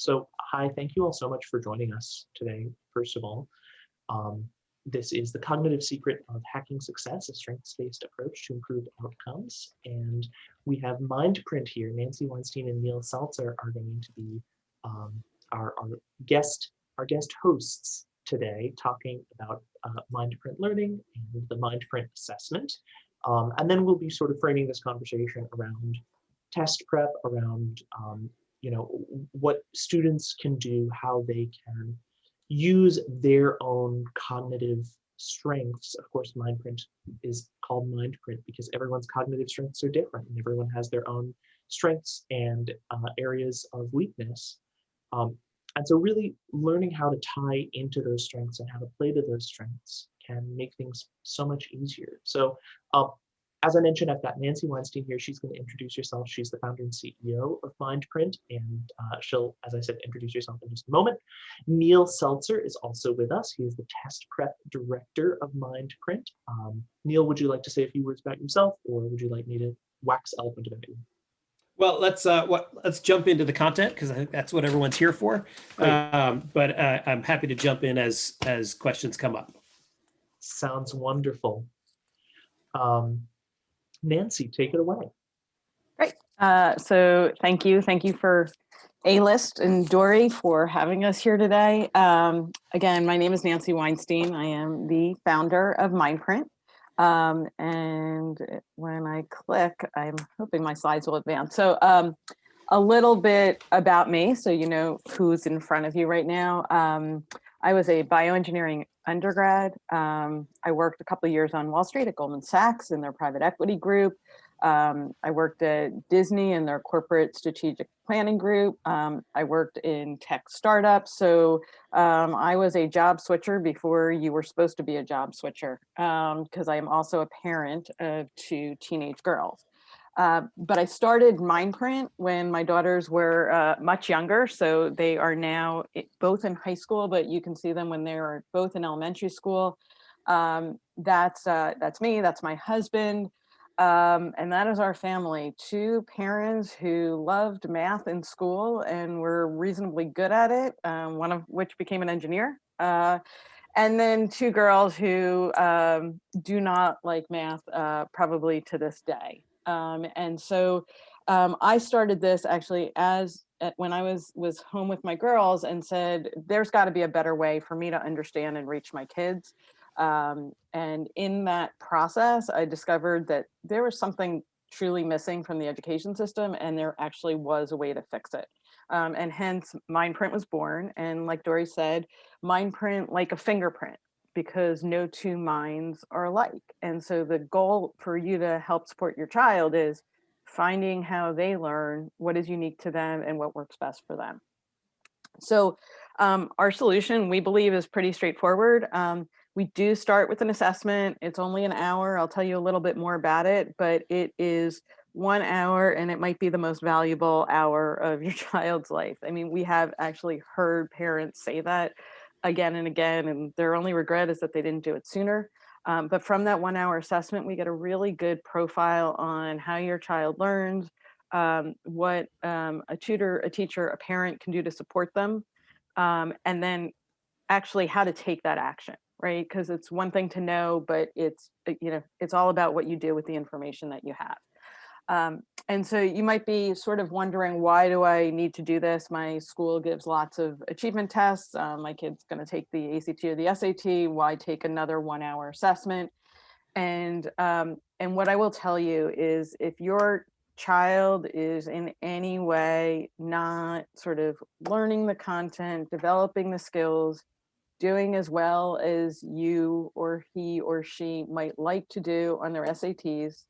So, hi, thank you all so much for joining us today, first of all. Um, this is the cognitive secret of hacking success, a strengths-based approach to improved outcomes. And we have Mindprint here. Nancy Weinstein and Neil Seltzer are going to be um, our guest hosts today, talking about Mindprint Learning and the Mindprint assessment. And then we'll be sort of framing this conversation around test prep, around what students can do, how they can use their own cognitive strengths. Of course, Mindprint is called Mindprint because everyone's cognitive strengths are different and everyone has their own strengths and areas of weakness. And so really learning how to tie into those strengths and how to play to those strengths can make things so much easier. So as I mentioned, I've got Nancy Weinstein here. She's going to introduce herself. She's the founder and CEO of Mindprint, and she'll, as I said, introduce herself in just a moment. Neil Seltzer is also with us. He is the test prep director of Mindprint. Neil, would you like to say a few words about yourself, or would you like me to wax eloquent about you? Well, let's jump into the content because I think that's what everyone's here for. But I'm happy to jump in as questions come up. Sounds wonderful. Nancy, take it away. Great. So thank you for A-List and Dory for having us here today. Again, my name is Nancy Weinstein. I am the founder of Mindprint. And when I click, I'm hoping my slides will advance. So a little bit about me, so you know who's in front of you right now. I was a bioengineering undergrad. I worked a couple of years on Wall Street at Goldman Sachs in their private equity group. I worked at Disney in their corporate strategic planning group. I worked in tech startups. So I was a job switcher before you were supposed to be a job switcher, because I am also a parent of 2 teenage girls. But I started Mindprint when my daughters were much younger. So they are now both in high school, but you can see them when they are both in elementary school. That's me, that's my husband. And that is our family. 2 parents who loved math in school and were reasonably good at it, one of which became an engineer. And then 2 girls who do not like math, probably to this day. And so I started this actually when I was home with my girls and said, there's got to be a better way for me to understand and reach my kids. And in that process, I discovered that there was something truly missing from the education system, and there actually was a way to fix it. And hence Mindprint was born. And like Dory said, Mindprint like a fingerprint, because no 2 minds are alike. And so the goal for you to help support your child is finding how they learn, what is unique to them and what works best for them. So our solution, we believe, is pretty straightforward. We do start with an assessment. It's only an hour. I'll tell you a little bit more about it, but it is 1 hour and it might be the most valuable hour of your child's life. I mean, we have actually heard parents say that again and again, and their only regret is that they didn't do it sooner. But from that 1 hour assessment, we get a really good profile on how your child learns, what a tutor, a teacher, a parent can do to support them, and then actually how to take that action, right? Because it's one thing to know, but it's all about what you do with the information that you have. And so you might be sort of wondering, why do I need to do this? My school gives lots of achievement tests. My kid's going to take the ACT or the SAT. Why take another 1 hour assessment? And what I will tell you is, if your child is in any way not sort of learning the content, developing the skills, doing as well as you or he or she might like to do on their SATs,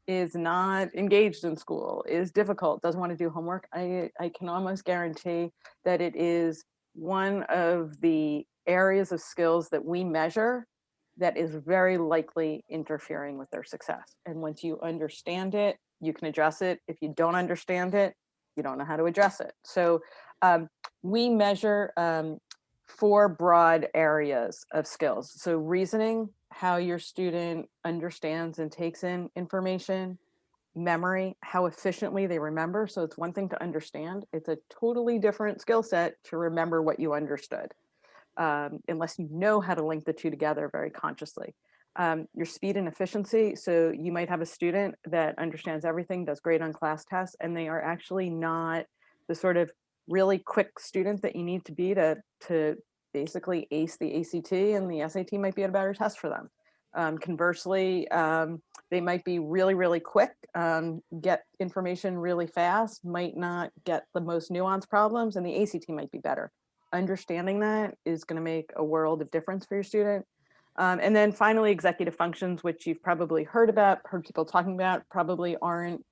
is not engaged in school, is difficult, doesn't want to do homework, I can almost guarantee that it is one of the areas of skills that we measure that is very likely interfering with their success. And once you understand it, you can address it. If you don't understand it, you don't know how to address it. So we measure 4 broad areas of skills. So reasoning, how your student understands and takes in information; memory, how efficiently they remember. So it's one thing to understand. It's a totally different skill set to remember what you understood, unless you know how to link the two together very consciously. Your speed and efficiency. So you might have a student that understands everything, does great on class tests, and they are actually not the sort of really quick student that you need to be to basically ace the ACT, and the SAT might be a better test for them. Conversely, they might be really, really quick, get information really fast, might not get the most nuanced problems, and the ACT might be better. Understanding that is going to make a world of difference for your student. And then finally, executive functions, which you've probably heard people talking about, probably aren't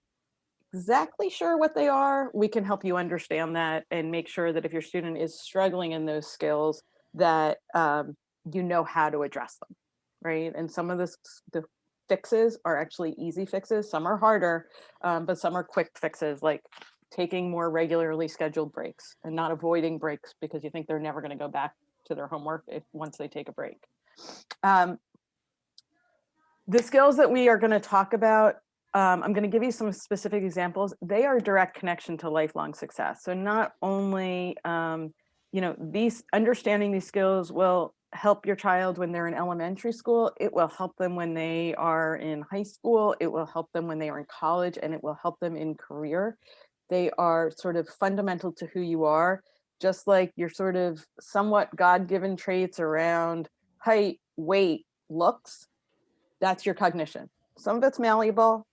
exactly sure what they are. We can help you understand that and make sure that if your student is struggling in those skills, that you know how to address them, right? And some of the fixes are actually easy fixes. Some are harder, but some are quick fixes, like taking more regularly scheduled breaks and not avoiding breaks because you think they're never going to go back to their homework once they take a break. The skills that we are going to talk about, I'm going to give you some specific examples. They are direct connection to lifelong success. So not only, understanding these skills will help your child when they're in elementary school, it will help them when they are in high school, it will help them when they are in college, and it will help them in career. They are sort of fundamental to who you are, just like your sort of somewhat God-given traits around height, weight, looks. That's your cognition. Some of it's malleable,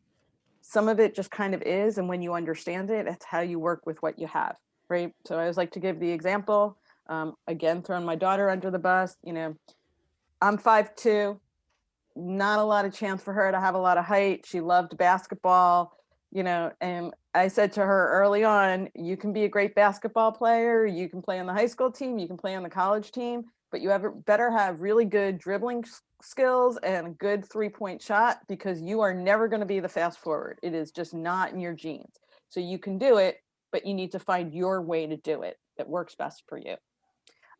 some of it just kind of is. And when you understand it, it's how you work with what you have, right? So I always like to give the example, again, throwing my daughter under the bus, I'm 5'2", not a lot of chance for her to have a lot of height. She loved basketball, and I said to her early on, you can be a great basketball player. You can play on the high school team. You can play on the college team, but you better have really good dribbling skills and a good 3-point shot, because you are never going to be the fast forward. It is just not in your genes. So you can do it, but you need to find your way to do it that works best for you.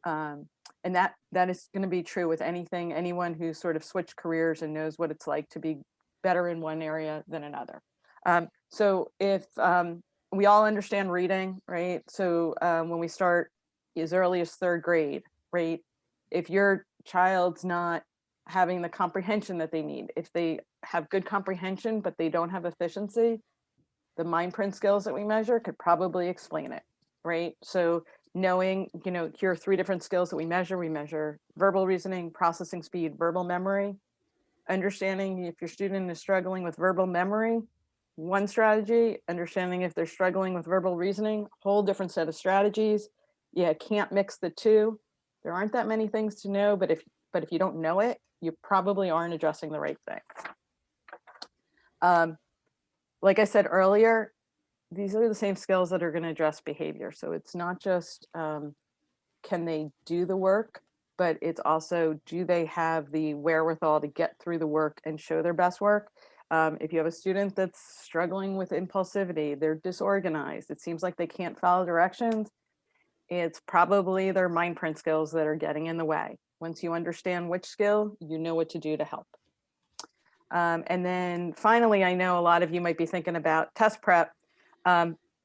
And that is going to be true with anyone who's sort of switched careers and knows what it's like to be better in one area than another. So if we all understand reading, right? So when we start as early as 3rd grade, right? If your child's not having the comprehension that they need, if they have good comprehension, but they don't have efficiency, the Mindprint skills that we measure could probably explain it, right? So knowing, here are 3 different skills that we measure verbal reasoning, processing speed, verbal memory. Understanding if your student is struggling with verbal memory, one strategy. Understanding if they're struggling with verbal reasoning, whole different set of strategies. Yeah, can't mix the two. There aren't that many things to know, but if you don't know it, you probably aren't addressing the right thing. Like I said earlier, these are the same skills that are going to address behavior. So it's not just can they do the work, but it's also, do they have the wherewithal to get through the work and show their best work? If you have a student that's struggling with impulsivity, they're disorganized, it seems like they can't follow directions, it's probably their Mindprint skills that are getting in the way. Once you understand which skill, you know what to do to help. And then finally, I know a lot of you might be thinking about test prep.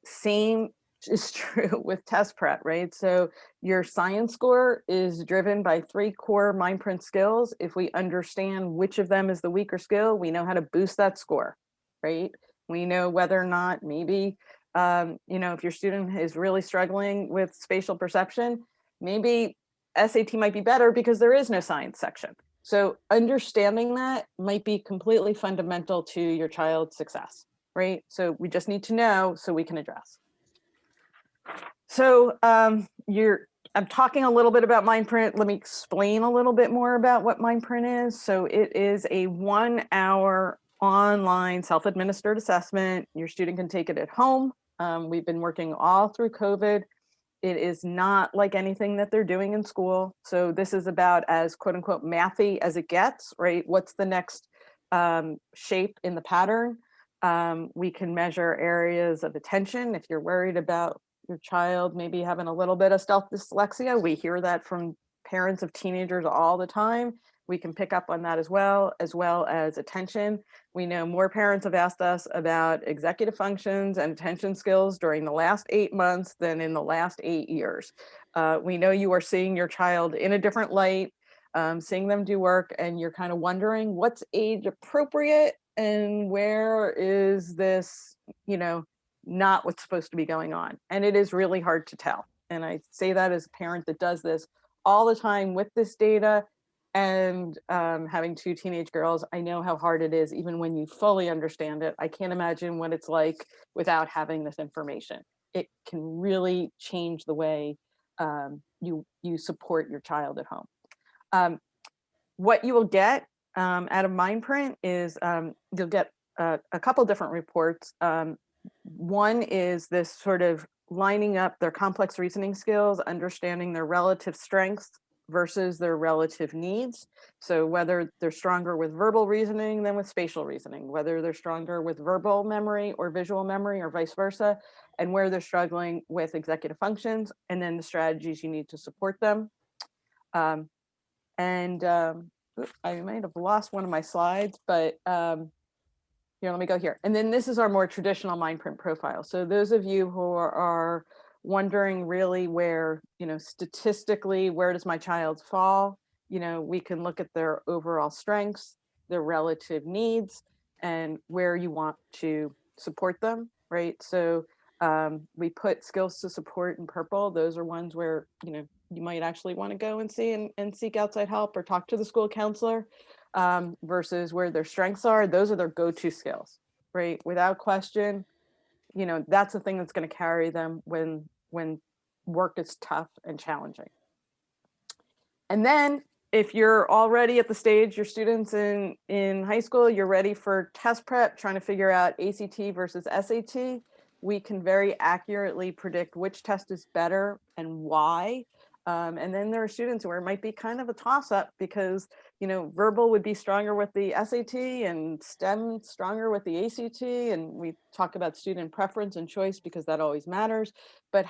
Same is true with test prep, right? So your science score is driven by 3 core Mindprint skills. If we understand which of them is the weaker skill, we know how to boost that score, right? We know whether or not maybe, if your student is really struggling with spatial perception, maybe SAT might be better because there is no science section. So understanding that might be completely fundamental to your child's success, right? So we just need to know so we can address. So I'm talking a little bit about Mindprint. Let me explain a little bit more about what Mindprint is. So it is a 1-hour online self-administered assessment. Your student can take it at home. We've been working all through COVID. It is not like anything that they're doing in school. So this is about as quote unquote mathy as it gets, right? What's the next shape in the pattern? We can measure areas of attention. If you're worried about your child maybe having a little bit of stealth dyslexia, we hear that from parents of teenagers all the time. we can pick up on that as well as attention. We know more parents have asked us about executive functions and attention skills during the last 8 months than in the last 8 years. We know you are seeing your child in a different light, seeing them do work, and you're kind of wondering what's age appropriate and where is this, not what's supposed to be going on. And it is really hard to tell. And I say that as a parent that does this all the time with this data, and having 2 teenage girls, I know how hard it is, even when you fully understand it. I can't imagine what it's like without having this information. It can really change the way you support your child at home. What you will get out of Mindprint is you'll get a couple different reports. One is this sort of lining up their complex reasoning skills, understanding their relative strengths versus their relative needs. So whether they're stronger with verbal reasoning than with spatial reasoning, whether they're stronger with verbal memory or visual memory or vice versa, and where they're struggling with executive functions, and then the strategies you need to support them. I might have lost one of my slides, but here, let me go here. And then this is our more traditional Mindprint profile. So those of you who are wondering really where, statistically, where does my child fall? We can look at their overall strengths, their relative needs, and where you want to support them, right? So we put skills to support in purple. Those are ones where, you might actually want to go and see and seek outside help or talk to the school counselor. Versus where their strengths are, those are their go-to skills, right? Without question, that's the thing that's going to carry them when work is tough and challenging. And then if you're already at the stage, your students in high school, you're ready for test prep, trying to figure out ACT versus SAT, we can very accurately predict which test is better and why. And then there are students where it might be kind of a toss-up because, verbal would be stronger with the SAT and STEM stronger with the ACT. And we talk about student preference and choice because that always matters. But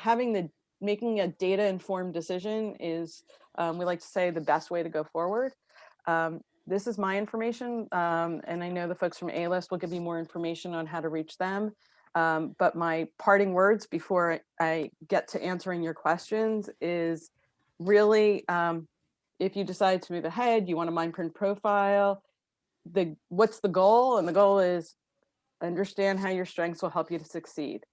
making a data-informed decision is, we like to say, the best way to go forward. This is my information. And I know the folks from A-List will give you more information on how to reach them. But my parting words before I get to answering your questions is really, if you decide to move ahead, you want a Mindprint profile, what's the goal? And the goal is understand how your strengths will help you to succeed.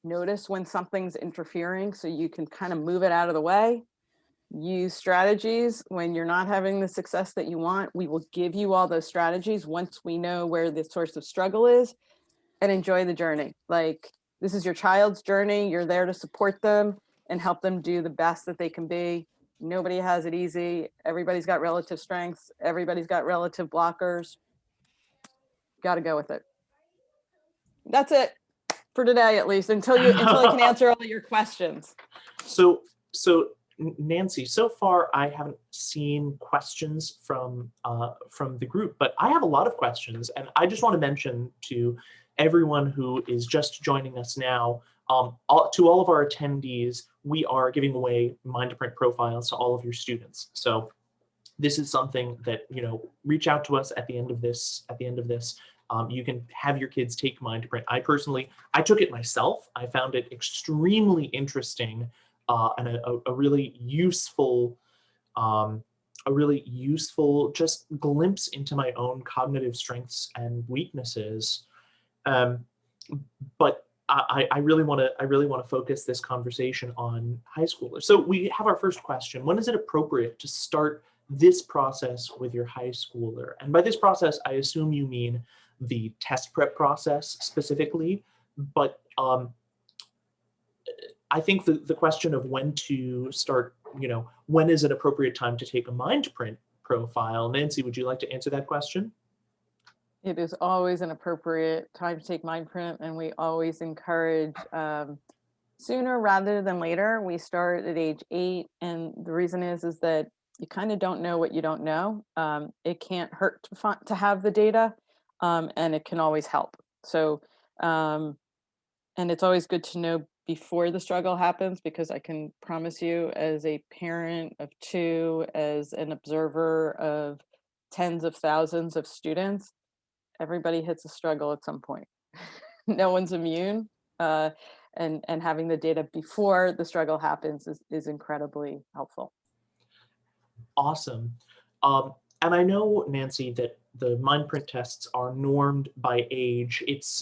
Notice when something's interfering so you can kind of move it out of the way. Use strategies when you're not having the success that you want. We will give you all those strategies once we know where the source of struggle is, and enjoy the journey. Like, this is your child's journey. You're there to support them and help them do the best that they can be. Nobody has it easy. Everybody's got relative strengths. Everybody's got relative blockers. Got to go with it. That's it for today, at least, until I can answer all your questions. So Nancy, so far I haven't seen questions from the group, but I have a lot of questions, and I just want to mention to everyone who is just joining us now, to all of our attendees, we are giving away Mindprint profiles to all of your students. So this is something that, reach out to us at the end of this. You can have your kids take Mindprint. I took it myself. I found it extremely interesting and a really useful just glimpse into my own cognitive strengths and weaknesses. But I really want to focus this conversation on high schoolers. So we have our first question. When is it appropriate to start this process with your high schooler? And by this process, I assume you mean the test prep process specifically, but I think the question of when to start, when is an appropriate time to take a Mindprint profile? Nancy, would you like to answer that question? It is always an appropriate time to take Mindprint, and we always encourage sooner rather than later. We start at age 8, and the reason is that you kind of don't know what you don't know. It can't hurt to have the data, and it can always help. So, and it's always good to know before the struggle happens, because I can promise you, as a parent of 2, as an observer of tens of thousands of students, everybody hits a struggle at some point. No one's immune. And having the data before the struggle happens is incredibly helpful. Awesome. And I know, Nancy, that the Mindprint tests are normed by age. It's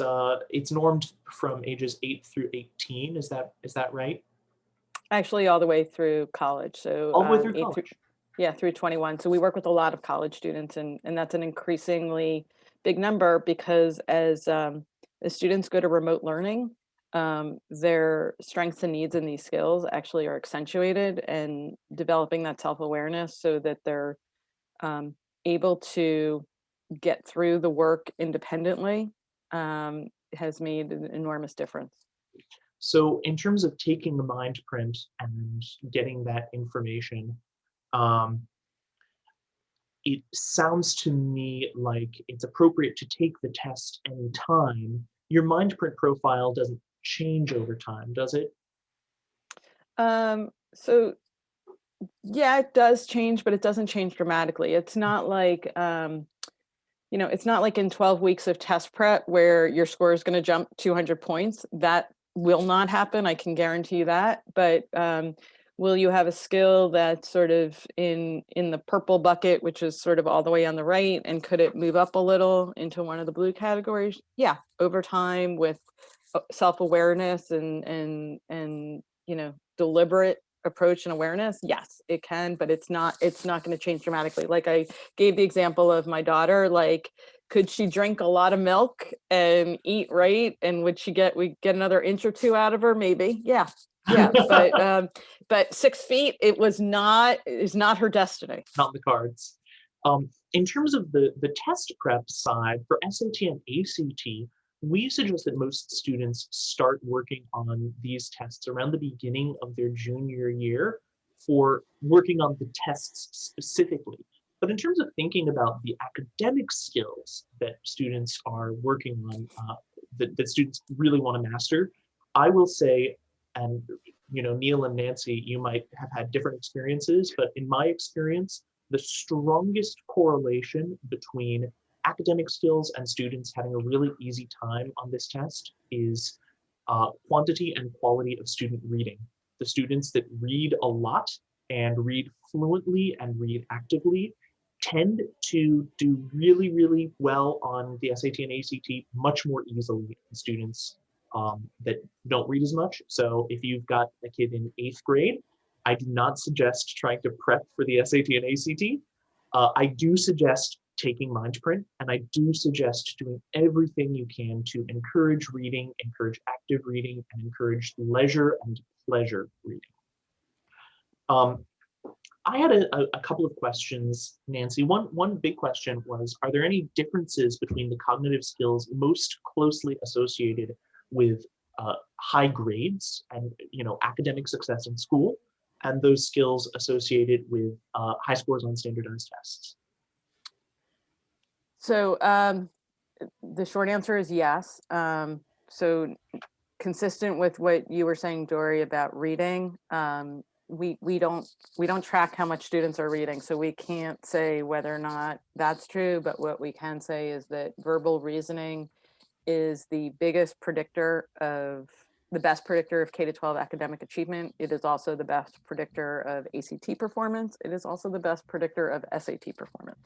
normed from ages 8 through 18. Is that right? Actually, all the way through college. So All the way through 8 college. through 21. So we work with a lot of college students, and that's an increasingly big number, because as students go to remote learning, their strengths and needs in these skills actually are accentuated, and developing that self-awareness so that they're able to get through the work independently has made an enormous difference. So in terms of taking the Mindprint and getting that information, it sounds to me like it's appropriate to take the test anytime. Your Mindprint profile doesn't change over time, does it? So yeah, it does change, but it doesn't change dramatically. It's not like, it's not like in 12 weeks of test prep where your score is going to jump 200 points. That will not happen. I can guarantee you that. But will you have a skill that's sort of in the purple bucket, which is sort of all the way on the right? And could it move up a little into one of the blue categories? Yeah, over time, with self-awareness and deliberate approach and awareness, yes, it can, but it's not going to change dramatically. Like I gave the example of my daughter, like, could she drink a lot of milk and eat right, and we get another inch or two out of her? Maybe. Yeah. But 6 feet, is not her destiny. Not in the cards. In terms of the test prep side for SAT and ACT, we suggest that most students start working on these tests around the beginning of their junior year for working on the tests specifically. But in terms of thinking about the academic skills that students are working on, that students really want to master, I will say, and Neil and Nancy, you might have had different experiences, but in my experience, the strongest correlation between academic skills and students having a really easy time on this test is quantity and quality of student reading. The students that read a lot and read fluently and read actively tend to do really, really well on the SAT and ACT much more easily than students that don't read as much. So if you've got a kid in 8th grade, I do not suggest trying to prep for the SAT and ACT. I do suggest taking Mindprint, and I do suggest doing everything you can to encourage reading, encourage active reading, and encourage leisure and pleasure reading. I had a couple of questions, Nancy. One big question was, are there any differences between the cognitive skills most closely associated with high grades and academic success in school, and those skills associated with high scores on standardized tests? So the short answer is yes. So consistent with what you were saying, Dory, about reading, we don't track how much students are reading, so we can't say whether or not that's true. But what we can say is that verbal reasoning is the best predictor of K-12 academic achievement. It is also the best predictor of ACT performance. It is also the best predictor of SAT performance,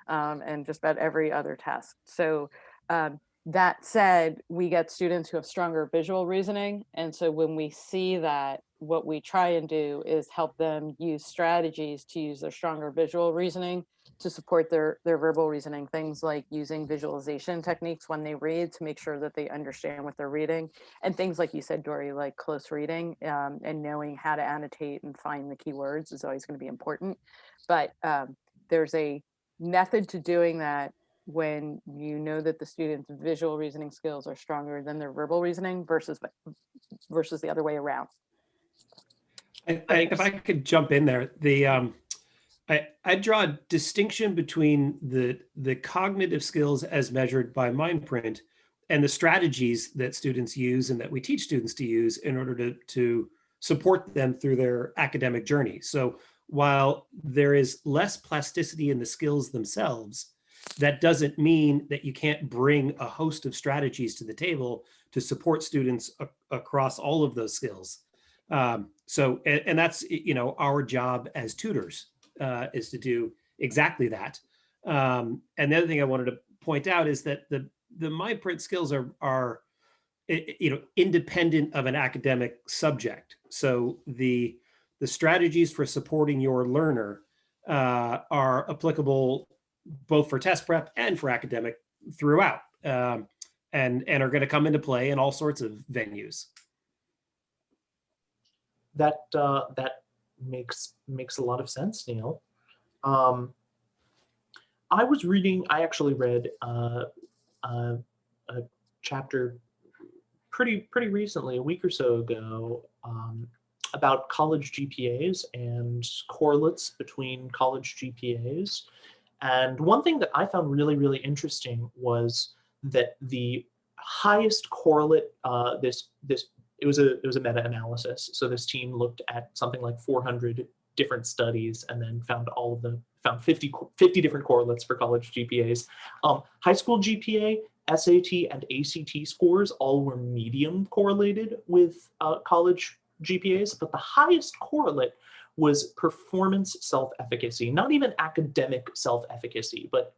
and just about every other test. So that said, we get students who have stronger visual reasoning. And so when we see that, what we try and do is help them use strategies to use their stronger visual reasoning to support their verbal reasoning. Things like using visualization techniques when they read to make sure that they understand what they're reading. And things like you said, Dory, like close reading, and knowing how to annotate and find the keywords is always going to be important. But there's a method to doing that when you know that the student's visual reasoning skills are stronger than their verbal reasoning versus the other way around. If I could jump in there, I draw a distinction between the cognitive skills as measured by Mindprint and the strategies that students use and that we teach students to use in order to support them through their academic journey. So while there is less plasticity in the skills themselves, that doesn't mean that you can't bring a host of strategies to the table to support students across all of those skills. And that's, our job as tutors is to do exactly that. And the other thing I wanted to point out is that the Mindprint skills are independent of an academic subject. So the strategies for supporting your learner are applicable both for test prep and for academic throughout, and are going to come into play in all sorts of venues. That makes a lot of sense, Neil. I actually read a chapter pretty recently, a week or so ago, about college GPAs and correlates between college GPAs. And one thing that I found really interesting was that the highest correlate, it was a meta-analysis. So this team looked at something like 400 different studies and then found 50 different correlates for college GPAs. High school GPA, SAT, and ACT scores all were medium correlated with college GPAs, but the highest correlate was performance self-efficacy, not even academic self-efficacy, but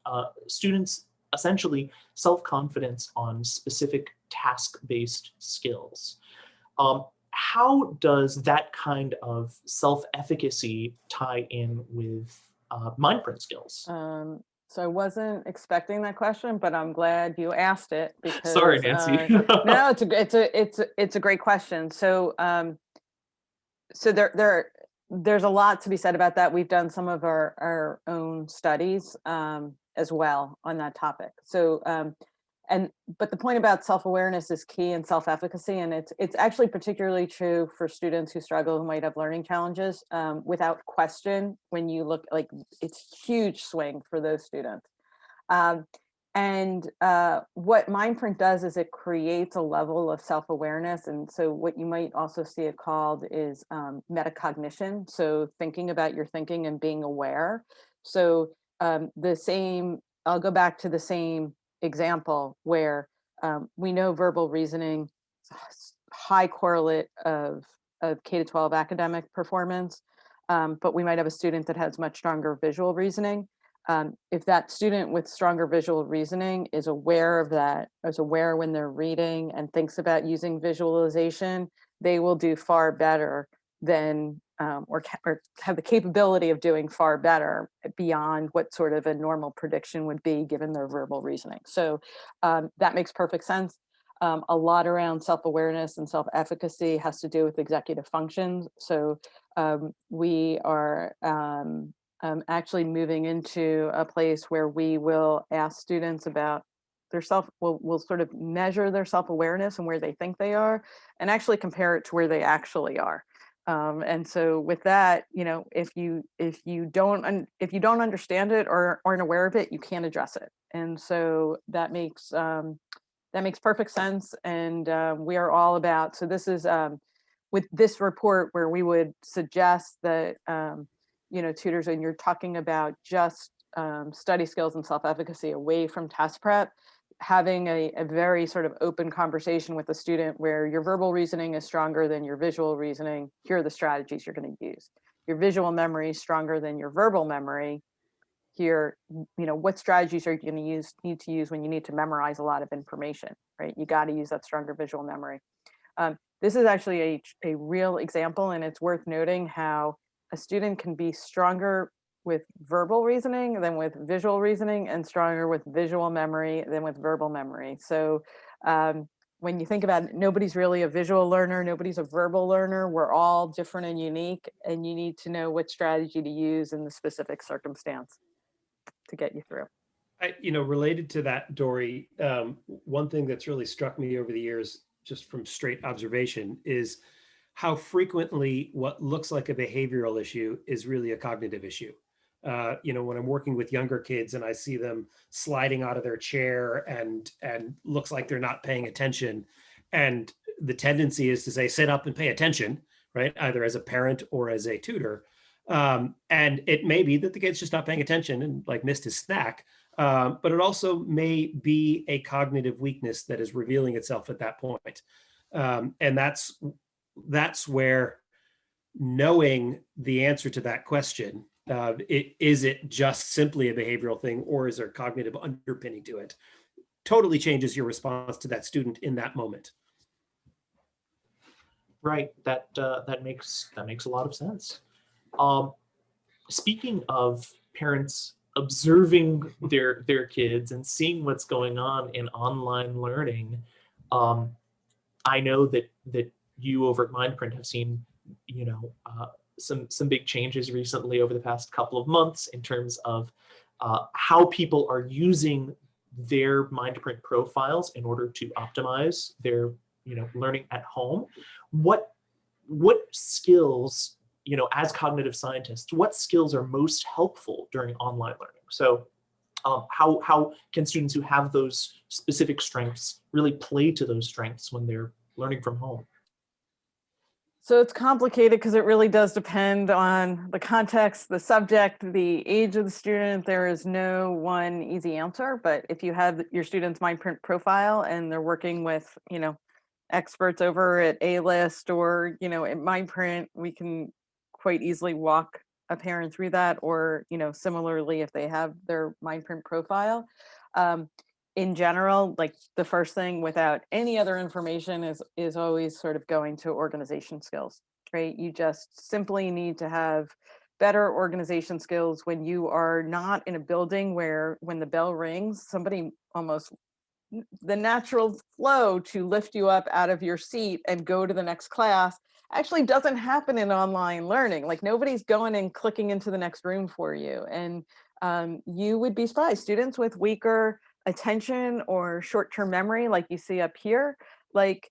students' essentially self-confidence on specific task-based skills. How does that kind of self-efficacy tie in with Mindprint skills? So I wasn't expecting that question, but I'm glad you asked it because. Sorry, Nancy. No, it's a great question. So there's a lot to be said about that. We've done some of our own studies as well on that topic. So but the point about self-awareness is key in self-efficacy, and it's actually particularly true for students who struggle, who might have learning challenges. Without question, when you look, like, it's huge swing for those students. And what Mindprint does is it creates a level of self-awareness. And so what you might also see it called is metacognition. So thinking about your thinking and being aware. So I'll go back to the same example where we know verbal reasoning, high correlate of K-12 academic performance, but we might have a student that has much stronger visual reasoning. If that student with stronger visual reasoning is aware of that, is aware when they're reading and thinks about using visualization, they will do far better than, or have the capability of doing far better beyond what sort of a normal prediction would be given their verbal reasoning. So that makes perfect sense. A lot around self-awareness and self-efficacy has to do with executive functions. So we are actually moving into a place where we will ask students about their we'll sort of measure their self-awareness and where they think they are, and actually compare it to where they actually are. And so with that, if you don't understand it or aren't aware of it, you can't address it. And so that makes perfect sense. And we are all about, so this is with this report where we would suggest that tutors, and you're talking about just study skills and self-efficacy away from test prep, having a very sort of open conversation with the student where your verbal reasoning is stronger than your visual reasoning. Here are the strategies you're going to use. Your visual memory is stronger than your verbal memory. Here, what strategies are you going to need to use when you need to memorize a lot of information, right? You got to use that stronger visual memory. This is actually a real example, and it's worth noting how a student can be stronger with verbal reasoning than with visual reasoning, and stronger with visual memory than with verbal memory. So when you think about it, nobody's really a visual learner, nobody's a verbal learner. We're all different and unique, and you need to know what strategy to use in the specific circumstance to get you through. Related to that, Dory, one thing that's really struck me over the years, just from straight observation, is how frequently what looks like a behavioral issue is really a cognitive issue. When I'm working with younger kids and I see them sliding out of their chair and looks like they're not paying attention, and the tendency is to say, sit up and pay attention, right? Either as a parent or as a tutor. And it may be that the kid's just not paying attention and like missed his snack. But it also may be a cognitive weakness that is revealing itself at that point. And that's where knowing the answer to that question, is it just simply a behavioral thing, or is there cognitive underpinning to it, totally changes your response to that student in that moment. Right. That makes a lot of sense. Speaking of parents observing their kids and seeing what's going on in online learning, I know that you over at Mindprint have seen, some big changes recently over the past couple of months in terms of how people are using their Mindprint profiles in order to optimize their learning at home. What skills, as cognitive scientists, what skills are most helpful during online learning? So how can students who have those specific strengths really play to those strengths when they're learning from home? So it's complicated because it really does depend on the context, the subject, the age of the student. There is no one easy answer, but if you have your student's Mindprint profile and they're working with, experts over at A-List or, at Mindprint, we can quite easily walk a parent through that, or, similarly, if they have their Mindprint profile. In general, like the first thing without any other information is always sort of going to organization skills, right? You just simply need to have better organization skills when you are not in a building where when the bell rings, somebody almost the natural flow to lift you up out of your seat and go to the next class actually doesn't happen in online learning. Like nobody's going and clicking into the next room for you. And you would be surprised, students with weaker attention or short-term memory, like you see up here, like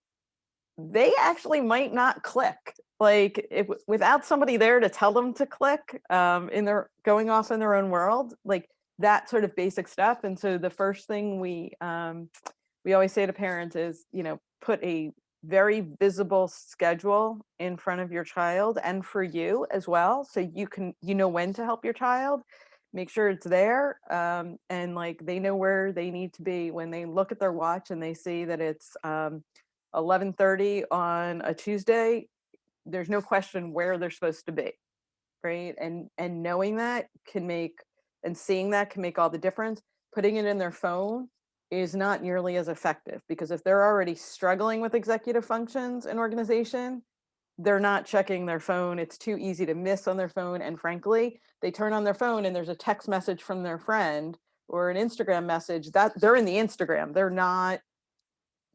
they actually might not click. Like without somebody there to tell them to click, in their going off in their own world, like that sort of basic stuff. And so the first thing we always say to parents is, put a very visible schedule in front of your child and for you as well, so you can when to help your child. Make sure it's there, and like they know where they need to be when they look at their watch and they see that it's 11:30 on a Tuesday. There's no question where they're supposed to be, right? And knowing that can make, and seeing that can make all the difference. Putting it in their phone is not nearly as effective, because if they're already struggling with executive functions in organization, they're not checking their phone. It's too easy to miss on their phone. And frankly, they turn on their phone and there's a text message from their friend or an Instagram message that they're in the Instagram. They're not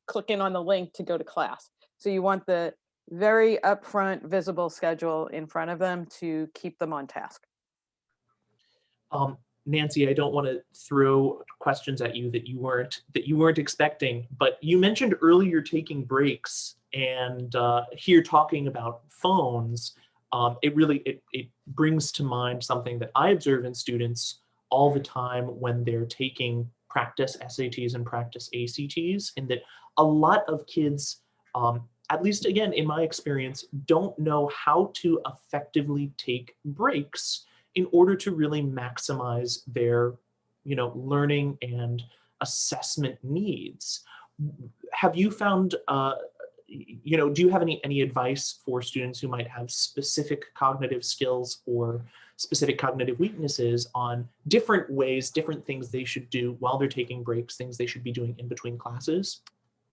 clicking on the link to go to class. So you want the very upfront visible schedule in front of them to keep them on task. Nancy, I don't want to throw questions at you that you weren't expecting, but you mentioned earlier taking breaks, and here talking about phones, it brings to mind something that I observe in students all the time when they're taking practice SATs and practice ACTs, and that a lot of kids, at least again in my experience, don't know how to effectively take breaks in order to really maximize their, learning and assessment needs. Have you found, do you have any advice for students who might have specific cognitive skills or specific cognitive weaknesses on different ways, different things they should do while they're taking breaks, things they should be doing in between classes?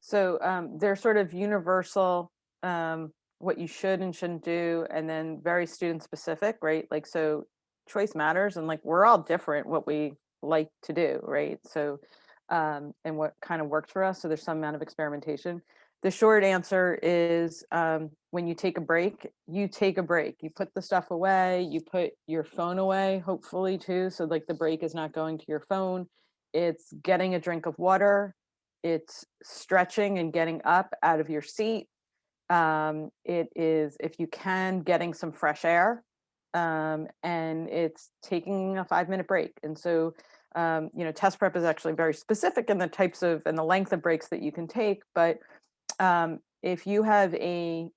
So they're sort of universal, what you should and shouldn't do, and then very student specific, right? Like, so choice matters, and like we're all different what we like to do, right? So and what kind of works for us, so there's some amount of experimentation. The short answer is, when you take a break, you take a break. You put the stuff away, you put your phone away, hopefully too, so like the break is not going to your phone. It's getting a drink of water, it's stretching and getting up out of your seat. It is, if you can, getting some fresh air. And it's taking a 5-minute break. And so, test prep is actually very specific in the types of and the length of breaks that you can take. But if you have a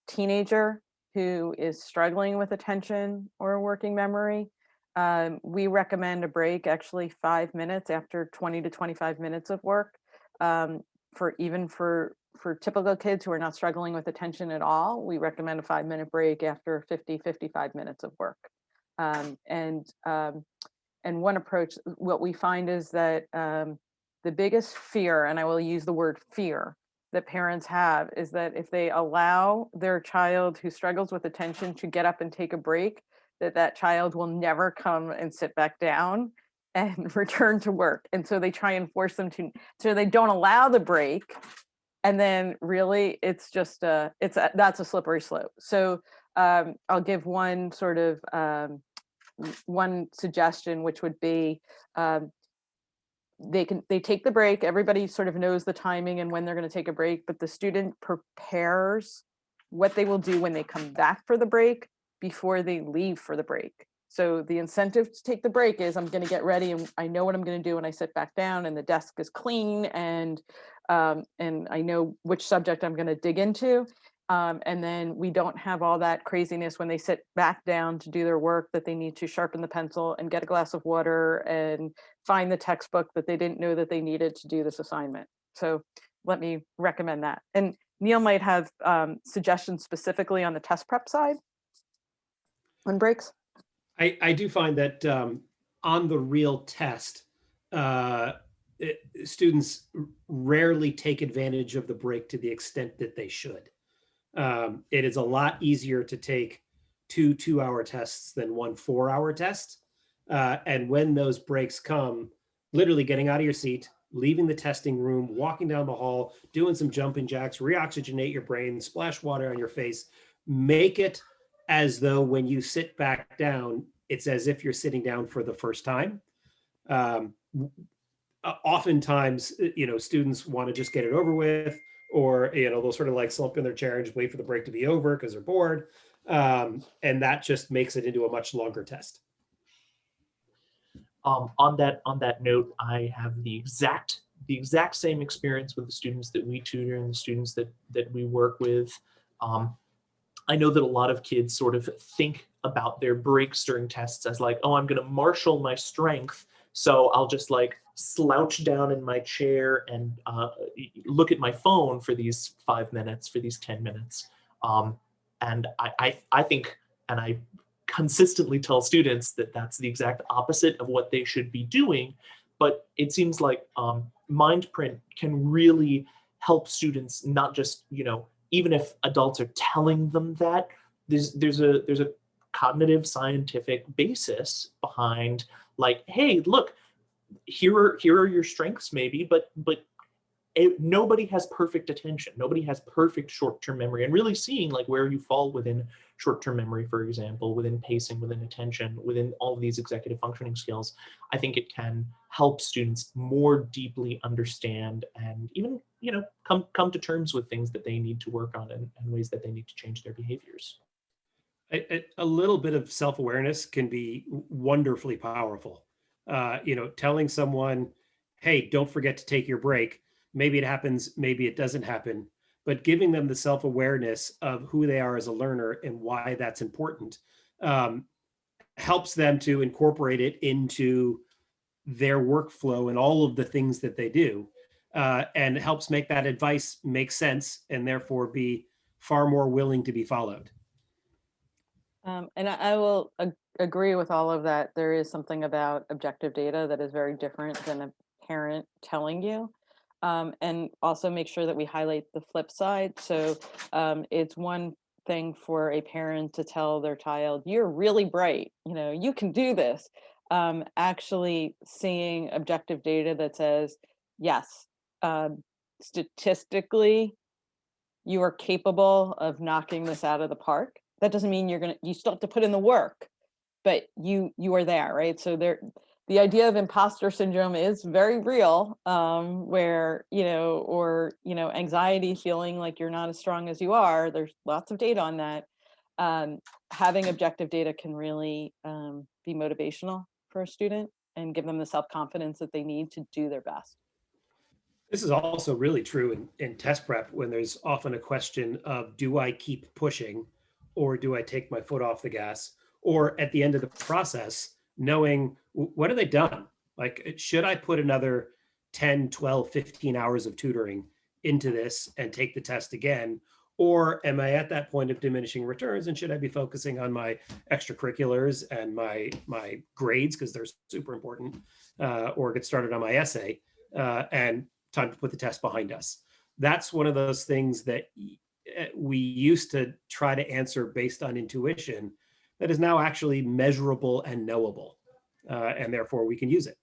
teenager who is struggling with attention or working memory, we recommend a break, actually 5 minutes after 20 to 25 minutes of work. For typical kids who are not struggling with attention at all, we recommend a 5-minute break after 55 minutes of work. And one approach, what we find is that the biggest fear, and I will use the word fear, that parents have is that if they allow their child who struggles with attention to get up and take a break, that child will never come and sit back down and return to work. And so they try and force them to, so they don't allow the break. And then really it's just that's a slippery slope. So I'll give one sort of one suggestion, which would be they take the break. Everybody sort of knows the timing and when they're going to take a break, but the student prepares what they will do when they come back for the break before they leave for the break. So the incentive to take the break is I'm going to get ready and I know what I'm going to do when I sit back down and the desk is clean and I know which subject I'm going to dig into. And then we don't have all that craziness when they sit back down to do their work, that they need to sharpen the pencil and get a glass of water and find the textbook that they didn't know that they needed to do this assignment. So let me recommend that. And Neil might have suggestions specifically on the test prep side on breaks. I do find that on the real test, students rarely take advantage of the break to the extent that they should. It is a lot easier to take 2 2-hour tests than 1 4-hour test. And when those breaks come, literally getting out of your seat, leaving the testing room, walking down the hall, doing some jumping jacks, reoxygenate your brain, splash water on your face, make it as though when you sit back down, it's as if you're sitting down for the first time. Oftentimes, students want to just get it over with, or they'll sort of like slump in their chair and just wait for the break to be over because they're bored, and that just makes it into a much longer test. On that note, I have the exact same experience with the students that we tutor and the students that we work with. I know that a lot of kids sort of think about their breaks during tests as like, oh, I'm going to marshal my strength, so I'll just like slouch down in my chair and look at my phone for these 5 minutes, for these 10 minutes. And I think, and I consistently tell students that that's the exact opposite of what they should be doing. But it seems like Mindprint can really help students, not just, even if adults are telling them that, there's a cognitive scientific basis behind, like, hey, look, here are your strengths maybe, but nobody has perfect attention. Nobody has perfect short-term memory, and really seeing like where you fall within short-term memory, for example, within pacing, within attention, within all of these executive functioning skills, I think it can help students more deeply understand and even, come to terms with things that they need to work on and ways that they need to change their behaviors. A little bit of self-awareness can be wonderfully powerful. Telling someone, hey, don't forget to take your break. Maybe it happens, maybe it doesn't happen, but giving them the self-awareness of who they are as a learner and why that's important helps them to incorporate it into their workflow and all of the things that they do, and helps make that advice make sense and therefore be far more willing to be followed. And I will agree with all of that. There is something about objective data that is very different than a parent telling you. And also make sure that we highlight the flip side. So it's one thing for a parent to tell their child, you're really bright, you can do this. Actually seeing objective data that says, yes, statistically, you are capable of knocking this out of the park. That doesn't mean you still have to put in the work, but you are there, right? So the idea of imposter syndrome is very real, where, anxiety, feeling like you're not as strong as you are. There's lots of data on that. Having objective data can really be motivational for a student and give them the self-confidence that they need to do their best. This is also really true in test prep, when there's often a question of, do I keep pushing or do I take my foot off the gas? Or at the end of the process, knowing what have they done? Like, should I put another 10, 12, 15 hours of tutoring into this and take the test again? Or am I at that point of diminishing returns, and should I be focusing on my extracurriculars and my grades, because they're super important, or get started on my essay, and time to put the test behind us? That's one of those things that we used to try to answer based on intuition that is now actually measurable and knowable, and therefore we can use it.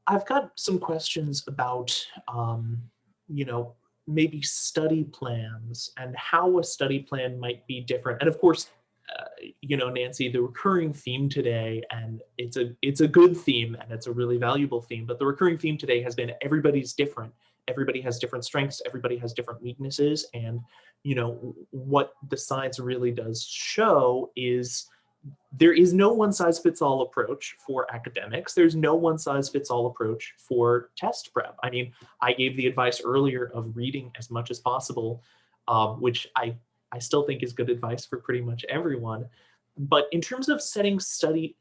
I've got some questions about, you know, maybe study plans and how a study plan might be different. And of course, you know, Nancy, the recurring theme today, and it's a good theme and it's a really valuable theme, but the recurring theme today has been everybody's different. Everybody has different strengths. Everybody has different weaknesses. And, you know, what the science really does show is there is no one size fits all approach for academics. There's no one size fits all approach for test prep. I mean, I gave the advice earlier of reading as much as possible, which I still think is good advice for pretty much everyone. But in terms of setting study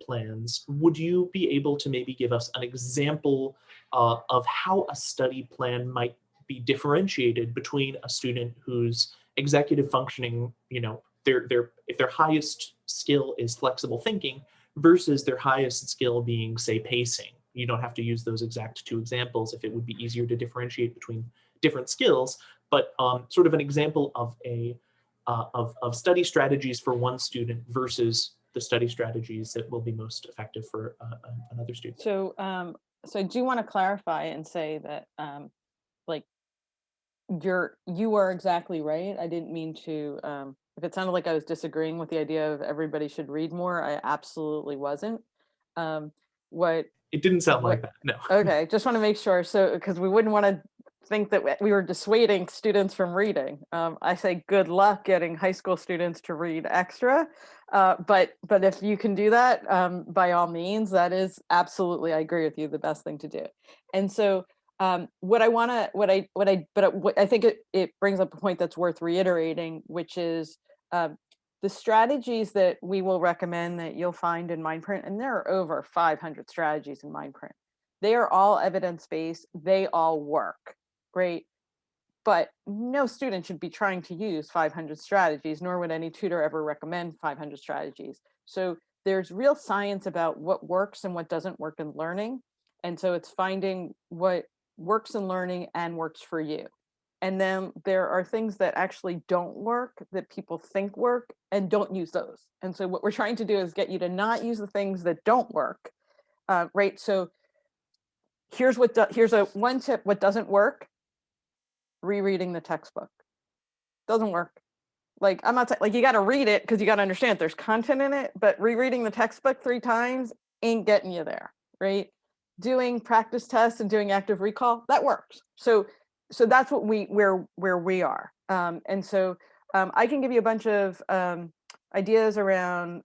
plans, would you be able to maybe give us an example of how a study plan might be differentiated between a student whose executive functioning, you know, if their highest skill is flexible thinking versus their highest skill being, say, pacing? You don't have to use those exact two examples if it would be easier to differentiate between different skills, but sort of an example of of study strategies for one student versus the study strategies that will be most effective for another student. So, so I do want to clarify and say that, like, you are exactly right. I didn't mean to, if it sounded like I was disagreeing with the idea of everybody should read more, I absolutely wasn't. Um, what It didn't sound like what that, no. Okay, just want to make sure. So, because we wouldn't want to think that we were dissuading students from reading. I say good luck getting high school students to read extra. But if you can do that, by all means, that is absolutely, I agree with you, the best thing to do. And so, what I want to, what I think it brings up a point that's worth reiterating, which is, the strategies that we will recommend that you'll find in Mindprint, and there are over 500 strategies in Mindprint. They are all evidence-based, they all work, right? But no student should be trying to use 500 strategies, nor would any tutor ever recommend 500 strategies. So there's real science about what works and what doesn't work in learning. And so it's finding what works in learning and works for you. And then there are things that actually don't work that people think work, and don't use those. And so what we're trying to do is get you to not use the things that don't work, right? So here's here's a one tip: what doesn't work: rereading the textbook. Doesn't work. Like, I'm not saying, like, you got to read it because you got to understand there's content in it, but rereading the textbook 3 times ain't getting you there, right? Doing practice tests and doing active recall, that works. So that's what where we are. And so I can give you a bunch of ideas around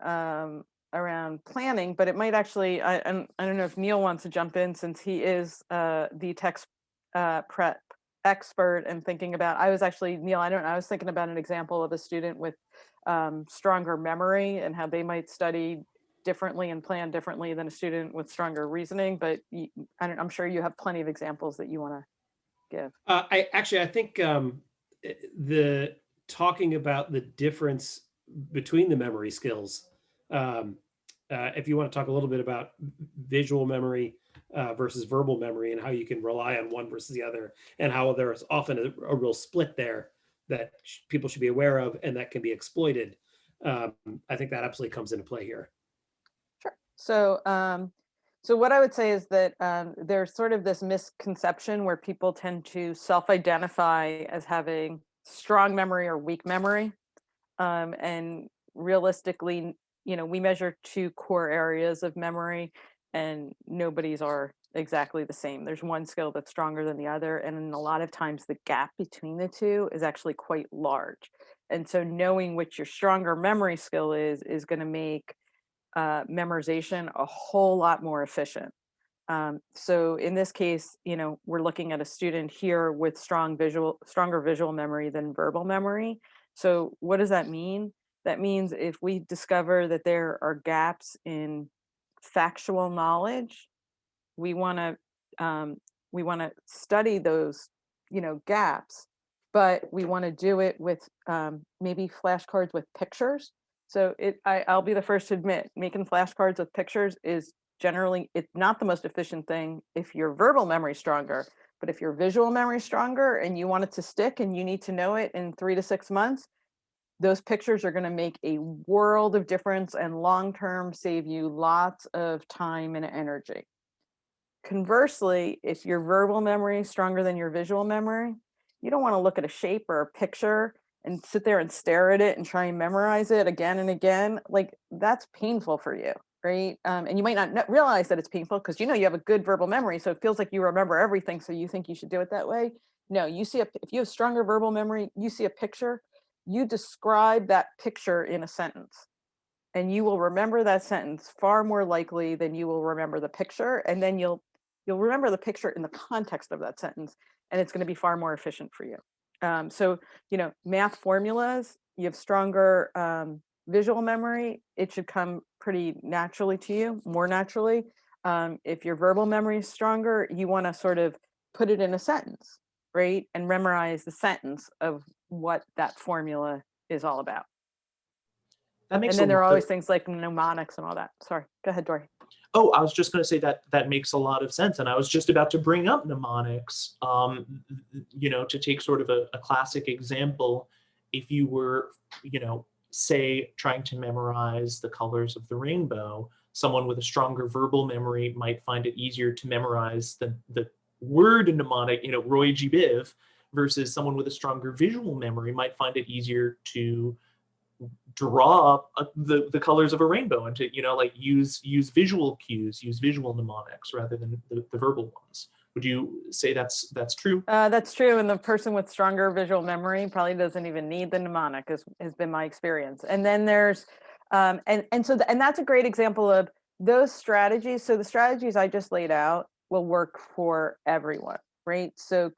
planning, but it might actually, I don't know if Neil wants to jump in, since he is the text prep expert, and thinking about, I was actually, Neil, I was thinking about an example of a student with stronger memory and how they might study differently and plan differently than a student with stronger reasoning. But I'm sure you have plenty of examples that you want to give. I think the talking about the difference between the memory skills, if you want to talk a little bit about visual memory versus verbal memory, and how you can rely on one versus the other, and how there's often a real split there that people should be aware of and that can be exploited. I think that absolutely comes into play here. Sure. So, so what I would say is that there's sort of this misconception where people tend to self-identify as having strong memory or weak memory. And realistically, you know, we measure 2 core areas of memory, and nobody's are exactly the same. There's one skill that's stronger than the other, and a lot of times the gap between the 2 is actually quite large. And so knowing which your stronger memory skill is going to make memorization a whole lot more efficient. So in this case, we're looking at a student here with stronger visual memory than verbal memory. So what does that mean? That means if we discover that there are gaps in factual knowledge, we want to study those gaps, but we want to do it with maybe flashcards with pictures. So I'll be the first to admit, making flashcards with pictures is generally, it's not the most efficient thing if your verbal memory is stronger, but if your visual memory is stronger and you want it to stick and you need to know it in 3 to 6 months, those pictures are going to make a world of difference and long-term save you lots of time and energy. Conversely, if your verbal memory is stronger than your visual memory, you don't want to look at a shape or a picture and sit there and stare at it and try and memorize it again and again. Like, that's painful for you, right? And you might not realize that it's painful because you have a good verbal memory, so it feels like you remember everything, so you think you should do it that way. No, if you have stronger verbal memory, you see a picture, you describe that picture in a sentence, and you will remember that sentence far more likely than you will remember the picture, and then you'll remember the picture in the context of that sentence, and it's going to be far more efficient for you. So math formulas, you have stronger visual memory, it should come pretty naturally to you, more naturally. If your verbal memory is stronger, you want to sort of put it in a sentence, right, and memorize the sentence of what that formula is all about. That makes And then there are always things like mnemonics and all that. Sorry, go ahead, Dory. Oh, I was just going to say that makes a lot of sense. And I was just about to bring up mnemonics, to take sort of a classic example. If you were, say, trying to memorize the colors of the rainbow, someone with a stronger verbal memory might find it easier to memorize the word mnemonic, Roy G. Biv, versus someone with a stronger visual memory might find it easier to draw the colors of a rainbow and to use visual cues, use visual mnemonics rather than the verbal ones. Would you say that's true? That's true, and the person with stronger visual memory probably doesn't even need the mnemonic, has been my experience. And then there's and that's a great example of those strategies. So the strategies I just laid out will work for everyone, right? So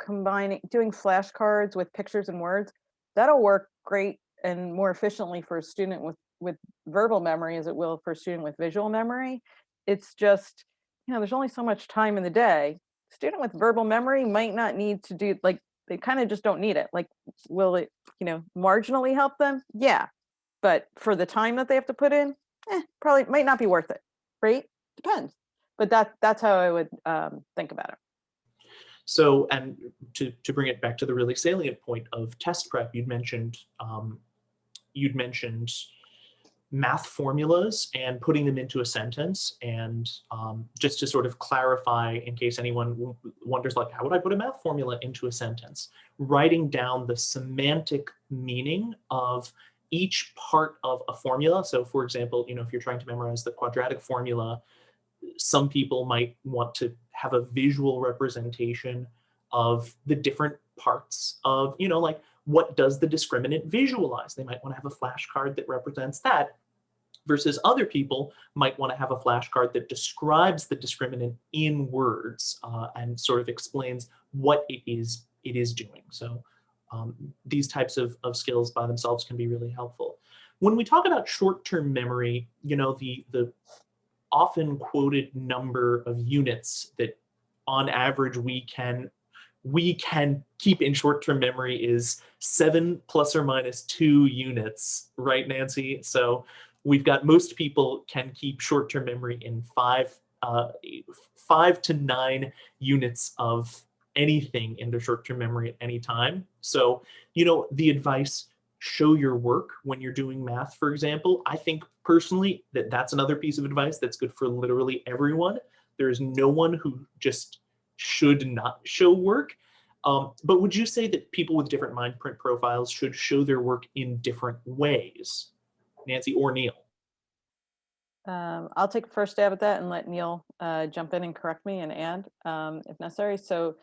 doing flashcards with pictures and words, that'll work great and more efficiently for a student with verbal memory as it will for a student with visual memory. It's just, there's only so much time in the day. Student with verbal memory might not need to do, like, they kind of just don't need it. Like, will it, marginally help them? Yeah. But for the time that they have to put in, probably might not be worth it, right? Depends. But that's how I would think about it. So, and to bring it back to the really salient point of test prep, you'd mentioned math formulas and putting them into a sentence. And just to sort of clarify, in case anyone wonders, like, how would I put a math formula into a sentence? Writing down the semantic meaning of each part of a formula. So for example, if you're trying to memorize the quadratic formula, some people might want to have a visual representation of the different parts of, like, what does the discriminant visualize? They might want to have a flashcard that represents that, versus other people might want to have a flashcard that describes the discriminant in words and sort of explains what it is doing. So these types of skills by themselves can be really helpful. When we talk about short-term memory, the often quoted number of units that on average we can keep in short-term memory is 7 plus or minus 2 units, right, Nancy? So we've got, most people can keep short-term memory in 5 to 9 units of anything in their short-term memory at any time. So, the advice, show your work when you're doing math, for example. I think personally that's another piece of advice that's good for literally everyone. There is no one who just should not show work. But would you say that people with different Mindprint profiles should show their work in different ways? Nancy or Neil? I'll take a first stab at that and let Neil jump in and correct me and add if necessary. So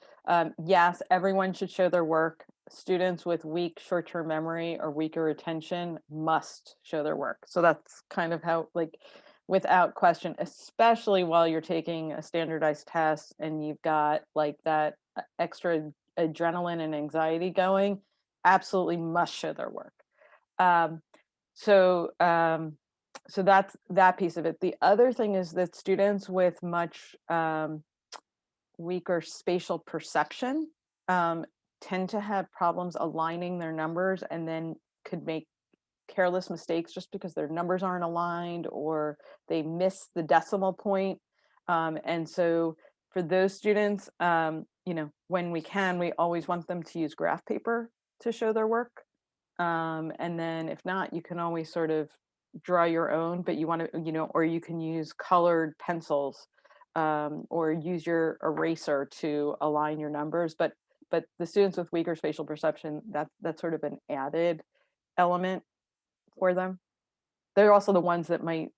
yes, everyone should show their work. Students with weak short-term memory or weaker attention must show their work. So that's kind of how, like, without question, especially while you're taking a standardized test and you've got like that extra adrenaline and anxiety going, absolutely must show their work. Um, so so that's that piece of it. The other thing is that students with much weaker spatial perception tend to have problems aligning their numbers, and then could make careless mistakes just because their numbers aren't aligned or they miss the decimal point. And so for those students, you know, when we can, we always want them to use graph paper to show their work. And then if not, you can always sort of draw your own, but you want to, you know, or you can use colored pencils, or use your eraser to align your numbers. But the students with weaker spatial perception, that's sort of an added element for them. They're also the ones that might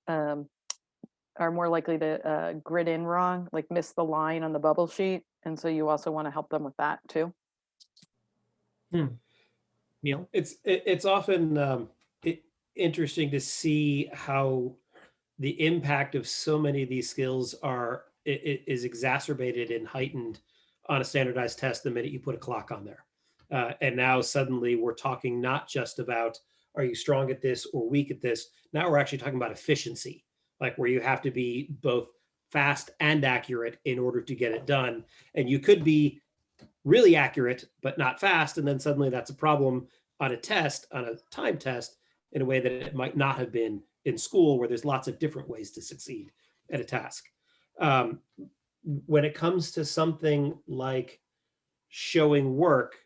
are more likely to grid in wrong, like miss the line on the bubble sheet. And so you also want to help them with that too. Neil? It's often interesting to see how the impact of so many of these skills is exacerbated and heightened on a standardized test the minute you put a clock on there. And now suddenly we're talking not just about, are you strong at this or weak at this? Now we're actually talking about efficiency, like where you have to be both fast and accurate in order to get it done. And you could be really accurate, but not fast. And then suddenly that's a problem on a test, on a time test, in a way that it might not have been in school, where there's lots of different ways to succeed at a task. When it comes to something like showing work,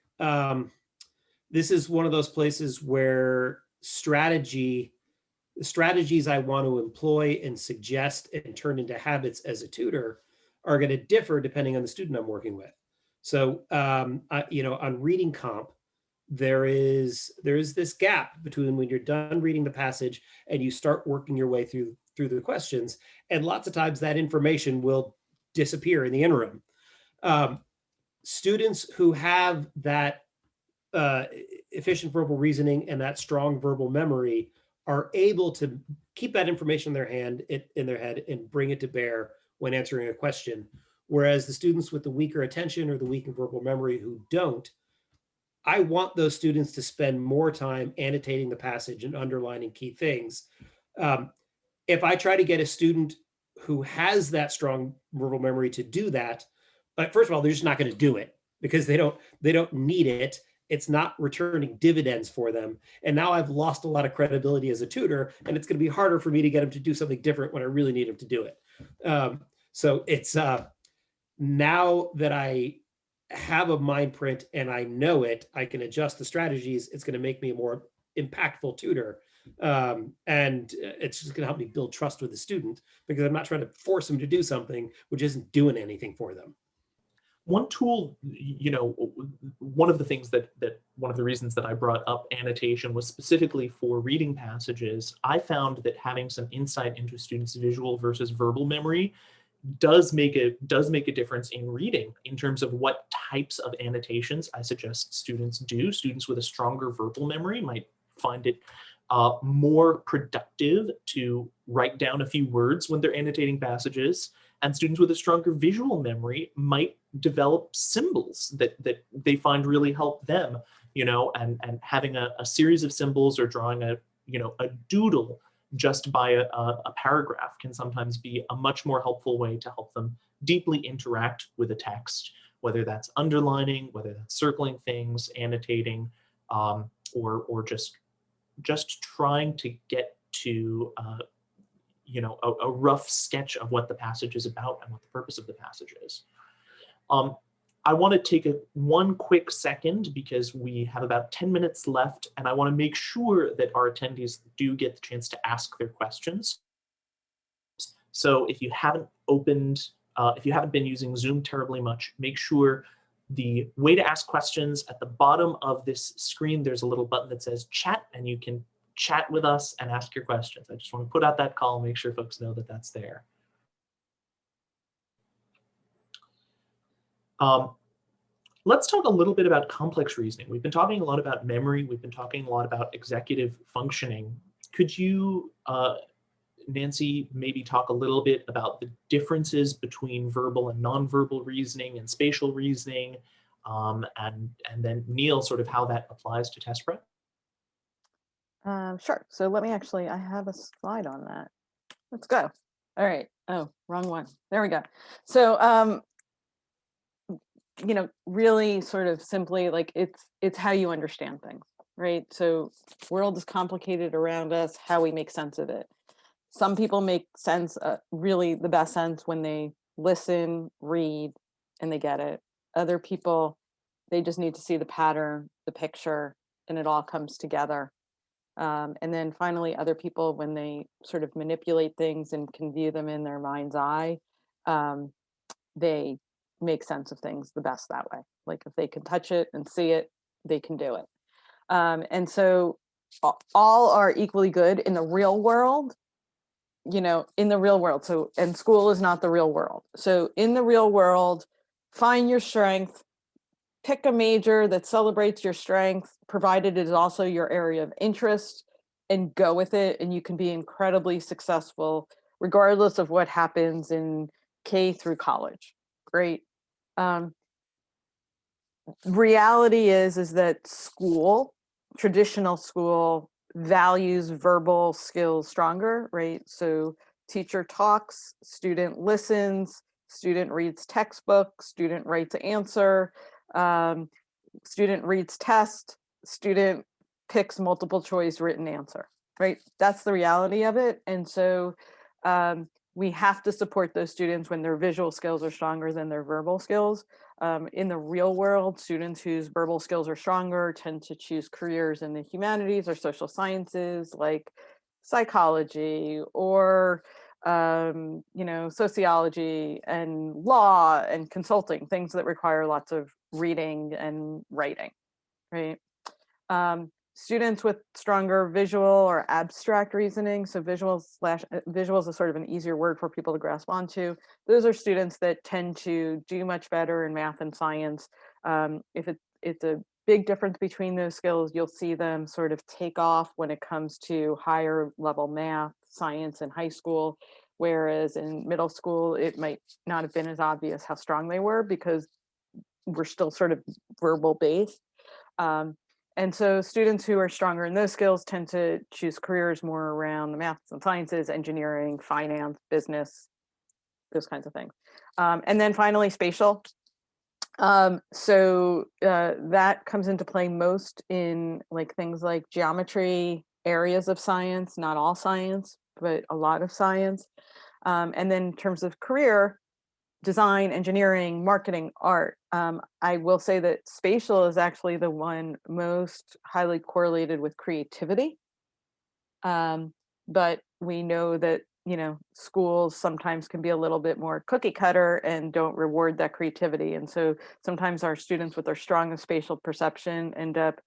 this is one of those places where the strategies I want to employ and suggest and turn into habits as a tutor are going to differ depending on the student I'm working with. So, you know, on reading comp, there is this gap between when you're done reading the passage and you start working your way through the questions, and lots of times that information will disappear in the interim. Students who have that efficient verbal reasoning and that strong verbal memory are able to keep that information in their head and bring it to bear when answering a question. Whereas the students with the weaker attention or the weaker verbal memory who don't, I want those students to spend more time annotating the passage and underlining key things. If I try to get a student who has that strong verbal memory to do that, first of all, they're just not going to do it because they don't need it. It's not returning dividends for them. And now I've lost a lot of credibility as a tutor, and it's going to be harder for me to get them to do something different when I really need them to do it. So it's now that I have a Mindprint and I know it, I can adjust the strategies. It's going to make me a more impactful tutor. And it's just going to help me build trust with the student, because I'm not trying to force them to do something which isn't doing anything for them. One tool, you know, one of the things one of the reasons that I brought up annotation was specifically for reading passages. I found that having some insight into students' visual versus verbal memory does make a difference in reading, in terms of what types of annotations I suggest students do. Students with a stronger verbal memory might find it more productive to write down a few words when they're annotating passages, and students with a stronger visual memory might develop symbols that they find really help them, you know, and having a series of symbols or drawing a doodle just by a paragraph can sometimes be a much more helpful way to help them deeply interact with a text, whether that's underlining, whether that's circling things, annotating, or just trying to get to a rough sketch of what the passage is about and what the purpose of the passage is. I want to take one quick second, because we have about 10 minutes left, and I want to make sure that our attendees do get the chance to ask their questions. So if you haven't been using Zoom terribly much, make sure the way to ask questions, at the bottom of this screen, there's a little button that says chat, and you can chat with us and ask your questions. I just want to put out that call and make sure folks know that that's there. Let's talk a little bit about complex reasoning. We've been talking a lot about memory. We've been talking a lot about executive functioning. Could you Nancy maybe talk a little bit about the differences between verbal and nonverbal reasoning and spatial reasoning, and then Neil, sort of how that applies to test prep? Sure. So let me actually, I have a slide on that. Let's go. All right. Oh, wrong one. There we go. So, really sort of simply, like it's how you understand things, right? So world is complicated around us, how we make sense of it. Some people make sense, really the best sense when they listen, read, and they get it. Other people, they just need to see the pattern, the picture, and it all comes together. And then finally, other people, when they sort of manipulate things and can view them in their mind's eye, they make sense of things the best that way. Like if they can touch it and see it, they can do it. And so all are equally good in the real world, in the real world. So, and school is not the real world. So in the real world, find your strength, pick a major that celebrates your strength, provided it is also your area of interest, and go with it. And you can be incredibly successful, regardless of what happens in K through college. Great. Reality is that school, traditional school, values verbal skills stronger, right? So teacher talks, student listens, student reads textbook, student writes answer, student reads test, student picks multiple choice written answer, right? That's the reality of it. And so we have to support those students when their visual skills are stronger than their verbal skills. In the real world, students whose verbal skills are stronger tend to choose careers in the humanities or social sciences, like psychology or sociology and law and consulting, things that require lots of reading and writing, right? Students with stronger visual or abstract reasoning, so visuals is sort of an easier word for people to grasp onto. Those are students that tend to do much better in math and science. If it's a big difference between those skills, you'll see them sort of take off when it comes to higher level math, science in high school, whereas in middle school, it might not have been as obvious how strong they were because we're still sort of verbal based. And so students who are stronger in those skills tend to choose careers more around the maths and sciences, engineering, finance, business, those kinds of things. And then finally, spatial. That comes into play most in like things like geometry, areas of science, not all science, but a lot of science. And then in terms of career, design, engineering, marketing, art. I will say that spatial is actually the one most highly correlated with creativity. But we know that, schools sometimes can be a little bit more cookie cutter and don't reward that creativity. And so sometimes our students with their strongest spatial perception end up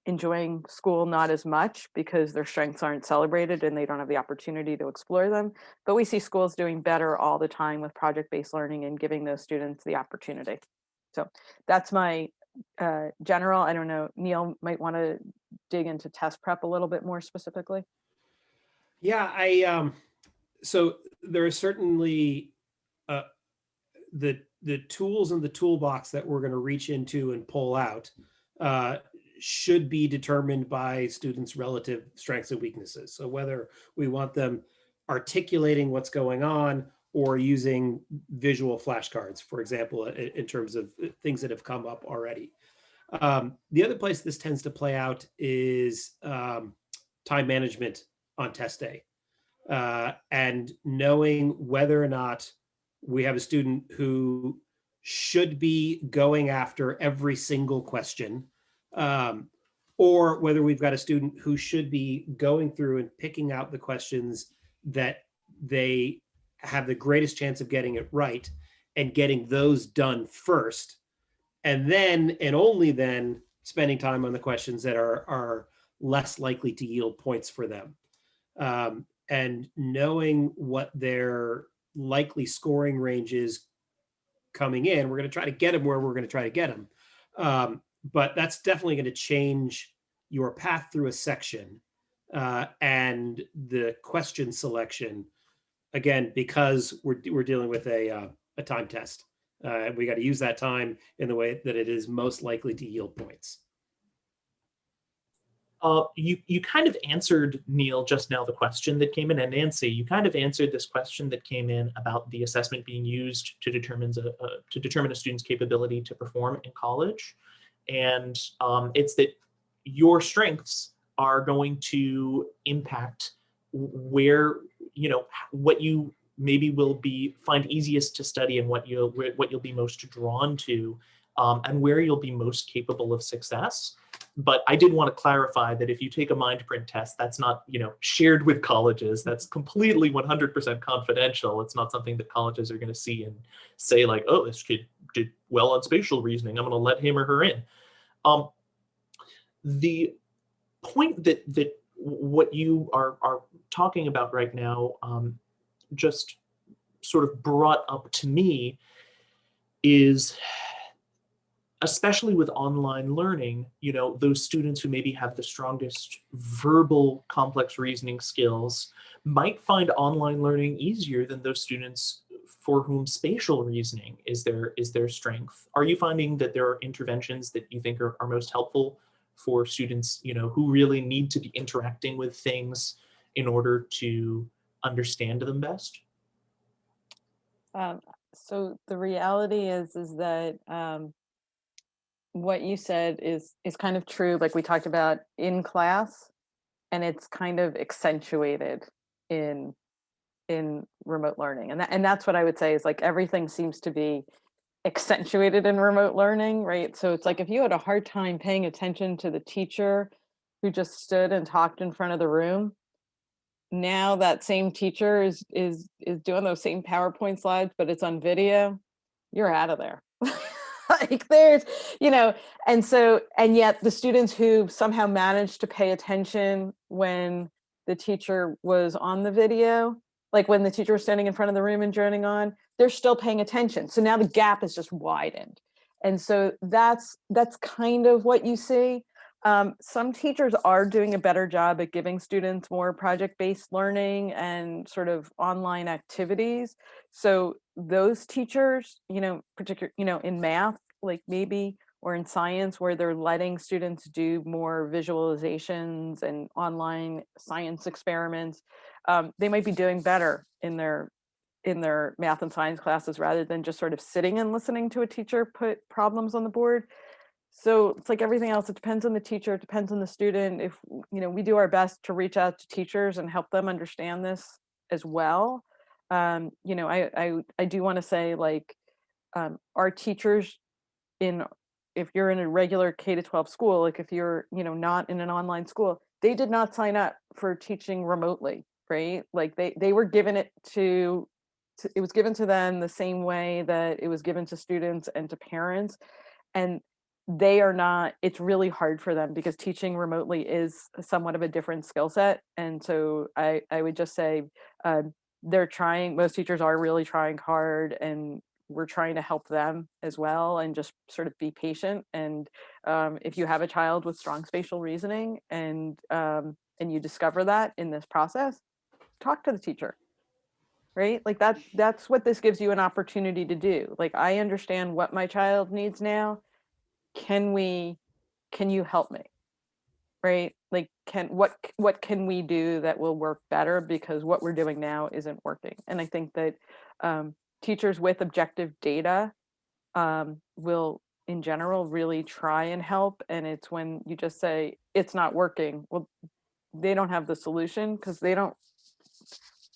enjoying school not as much because their strengths aren't celebrated and they don't have the opportunity to explore them. But we see schools doing better all the time with project-based learning and giving those students the opportunity. So that's my general. I don't know, Neil might want to dig into test prep a little bit more specifically. Yeah, so there are certainly the tools in the toolbox that we're going to reach into and pull out should be determined by students' relative strengths and weaknesses. So whether we want them articulating what's going on or using visual flashcards, for example, in terms of things that have come up already. The other place this tends to play out is time management on test day, and knowing whether or not we have a student who should be going after every single question, or whether we've got a student who should be going through and picking out the questions that they have the greatest chance of getting it right and getting those done first, and then and only then spending time on the questions that are less likely to yield points for them. And knowing what their likely scoring range is coming in, we're going to try to get them where we're going to try to get them. But that's definitely going to change your path through a section and the question selection, again, because we're dealing with a time test. We got to use that time in the way that it is most likely to yield points. You kind of answered, Neil, just now the question that came in, and Nancy, you kind of answered this question that came in about the assessment being used to determine a student's capability to perform in college. And it's that your strengths are going to impact where, what you maybe will find easiest to study and what you'll be most drawn to, and where you'll be most capable of success. But I did want to clarify that if you take a Mindprint test, that's not, shared with colleges. That's completely 100% confidential. It's not something that colleges are going to see and say like, oh, this kid did well on spatial reasoning, I'm going to let him or her in. The point that what you are talking about right now just sort of brought up to me is, especially with online learning, those students who maybe have the strongest verbal complex reasoning skills might find online learning easier than those students for whom spatial reasoning is their strength. Are you finding that there are interventions that you think are most helpful for students, who really need to be interacting with things in order to understand them best? So the reality is that what you said is kind of true. Like we talked about in class, and it's kind of accentuated in remote learning, and that's what I would say is like everything seems to be accentuated in remote learning, right? So it's like if you had a hard time paying attention to the teacher who just stood and talked in front of the room, now that same teacher is doing those same PowerPoint slides, but it's on video, you're out of there. Like there's, and yet the students who somehow managed to pay attention when the teacher was on the video, like when the teacher was standing in front of the room and droning on, they're still paying attention. So now the gap is just widened. And so that's kind of what you see. Some teachers are doing a better job at giving students more project-based learning and sort of online activities. So those teachers, particularly, in math, like maybe, or in science, where they're letting students do more visualizations and online science experiments, they might be doing better in their math and science classes rather than just sort of sitting and listening to a teacher put problems on the board. So it's like everything else, it depends on the teacher, it depends on the student. If, we do our best to reach out to teachers and help them understand this as well. I do want to say, like, our teachers if you're in a regular K-12 school, like if you're, not in an online school, they did not sign up for teaching remotely, right? Like they were given it it was given to them the same way that it was given to students and to parents. And they are not, it's really hard for them because teaching remotely is somewhat of a different skill set. And so I would just say they're trying, most teachers are really trying hard, and we're trying to help them as well, and just sort of be patient. And if you have a child with strong spatial reasoning and you discover that in this process, talk to the teacher, right? Like that's what this gives you an opportunity to do. Like, I understand what my child needs now. Can you help me? Right? Like, what can we do that will work better, because what we're doing now isn't working. And I think that teachers with objective data will in general really try and help. And it's when you just say it's not working, well, they don't have the solution, because they don't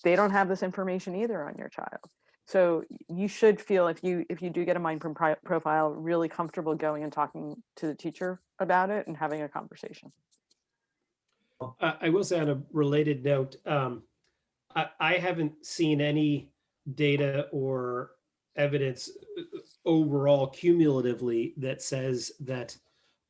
have this information either on your child. So you should feel, if you do get a Mindprint profile, really comfortable going and talking to the teacher about it and having a conversation. I will say, on a related note, I haven't seen any data or evidence overall cumulatively that says that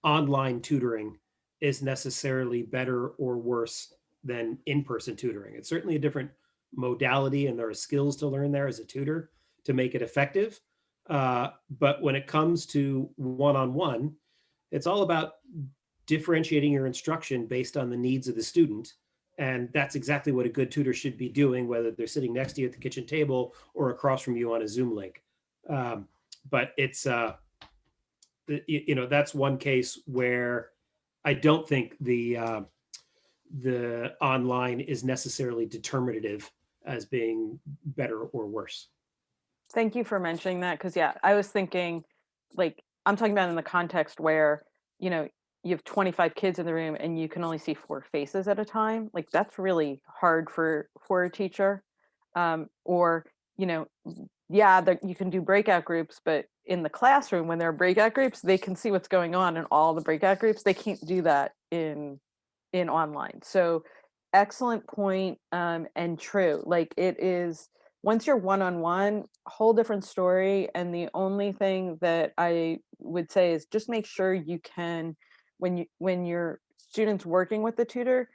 online tutoring is necessarily better or worse than in-person tutoring. It's certainly a different modality, and there are skills to learn there as a tutor to make it effective. But when it comes to one-on-one, it's all about differentiating your instruction based on the needs of the student And that's exactly what a good tutor should be doing, whether they're sitting next to you at the kitchen table or across from you on a Zoom link. But it's, that's one case where I don't think the online is necessarily determinative as being better or worse. Thank you for mentioning that, because yeah, I was thinking, like, I'm talking about in the context where, you have 25 kids in the room and you can only see 4 faces at a time. Like, that's really hard for a teacher. Or, yeah, you can do breakout groups, but in the classroom, when there are breakout groups, they can see what's going on in all the breakout groups. They can't do that in online. So excellent point, and true. Like, it is, once you're one-on-one, whole different story. And the only thing that I would say is just make sure you can, when your student's working with the tutor,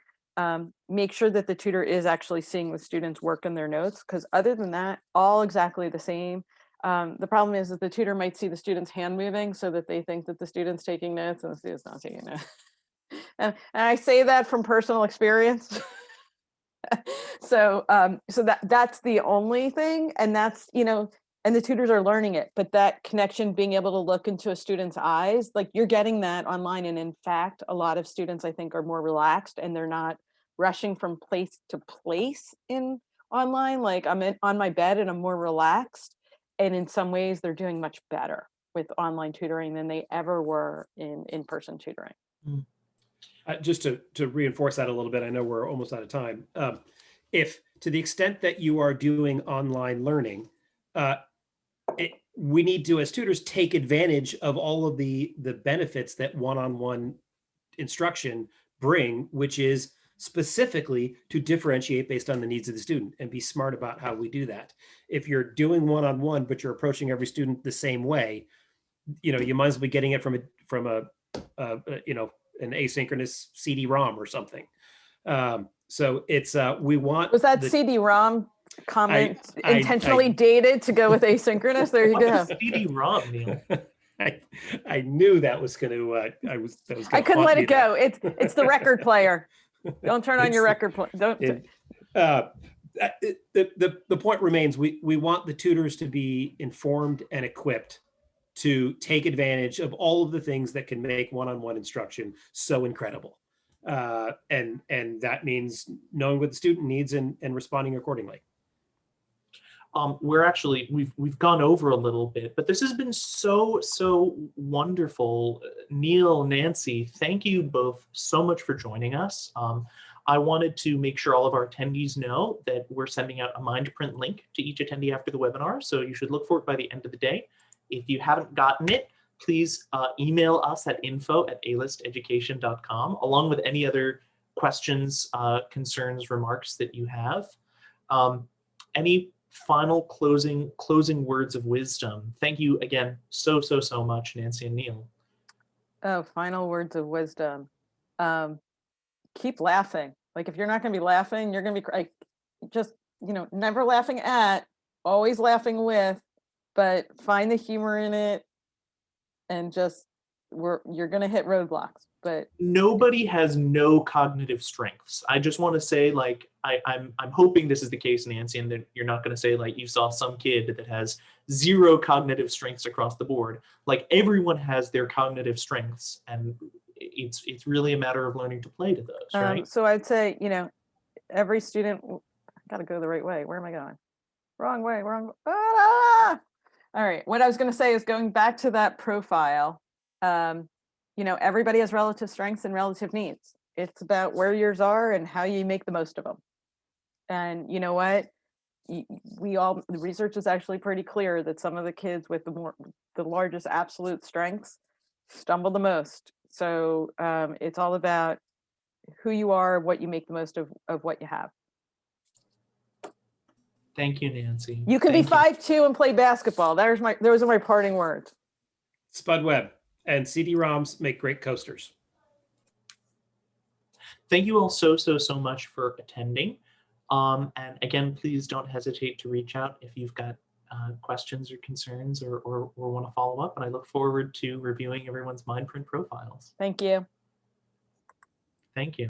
make sure that the tutor is actually seeing the students work in their notes, because other than that, all exactly the same. The problem is that the tutor might see the student's hand moving so that they think that the student's taking notes and the student's not taking notes. And I say that from personal experience. So that's the only thing, and that's, and the tutors are learning it, but that connection, being able to look into a student's eyes, like, you're getting that online. And in fact, a lot of students, I think, are more relaxed and they're not rushing from place to place in online. Like, on my bed and I'm more relaxed. And in some ways they're doing much better with online tutoring than they ever were in in-person tutoring. Just to reinforce that a little bit, I know we're almost out of time. If, to the extent that you are doing online learning, we need to, as tutors, take advantage of all of the benefits that one-on-one instruction bring, which is specifically to differentiate based on the needs of the student and be smart about how we do that. If you're doing one-on-one, but you're approaching every student the same way, you might as well be getting it from an asynchronous CD-ROM or something. So it's we want. Was that CD-ROM comment intentionally dated to go with asynchronous? There you go. CD-ROM, Neil. I knew that was going to. I couldn't let it go. It's the record player. Don't turn on your record player. Don't. The point remains. We want the tutors to be informed and equipped to take advantage of all of the things that can make one-on-one instruction so incredible. And that means knowing what the student needs and responding accordingly. We've gone over a little bit, but this has been so wonderful. Neil, Nancy, thank you both so much for joining us. I wanted to make sure all of our attendees know that we're sending out a Mindprint link to each attendee after the webinar, so you should look for it by the end of the day. If you haven't gotten it, please email us at info@alisteducation.com, along with any other questions, concerns, remarks that you have. Any final closing words of wisdom? Thank you again so much, Nancy and Neil. Oh, final words of wisdom. Keep laughing. Like, if you're not going to be laughing, you're going to be like, just, never laughing at, always laughing with, but find the humor in it, and just, you're going to hit roadblocks. But nobody has no cognitive strengths. I just want to say, like, I'm hoping this is the case, Nancy, and that you're not going to say, like, you saw some kid that has 0 cognitive strengths across the board. Like, everyone has their cognitive strengths, and it's really a matter of learning to play to those, right? So I'd say, every student, I got to go the right way. Where am I going? Wrong way, wrong. Ah! All right. What I was going to say is, going back to that profile, everybody has relative strengths and relative needs. It's about where yours are and how you make the most of them. And you know what? The research is actually pretty clear that some of the kids with the largest absolute strengths stumble the most. So it's all about who you are, what you make the most of what you have. Thank you, Nancy. You can be 5'2" and play basketball. Those are my parting words. Spud web and CD-ROMs make great coasters. Thank you all so much for attending. And again, please don't hesitate to reach out if you've got questions or concerns or want to follow up. And I look forward to reviewing everyone's Mindprint profiles. Thank you. Thank you.